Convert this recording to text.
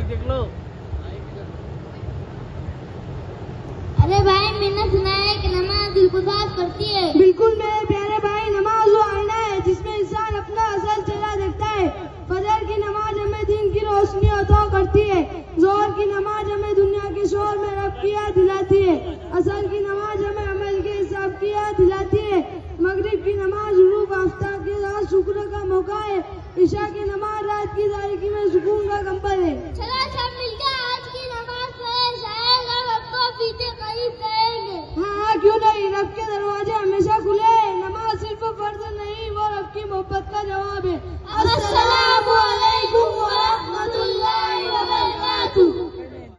देख लो। अरे भाई, मैंने सुना है कि नमाज दिल को साफ करती है। बिल्कुल मेरे प्यारे भाई, नमाज वो आईना है जिसमें इंसान अपना असल चेहरा देखता है। फजर की नमाज हमें दिन की रोशनी अता करती है। जोहर की नमाज हमें दुनिया के शोर में रब की याद दिलाती है। असर की नमाज हमें अमल के हिसाब की याद दिलाती है। मगरिब की नमाज गुरूब आफ्ताब के साथ शुक्र का मौका है। ईशा की नमाज रात की तारीकी में सुकून का कंबल है। चलो सब मिलकर आज की नमाज पढ़े, शायद हम आपको फीते करीब करेंगे। हाँ, क्यों नहीं, रब के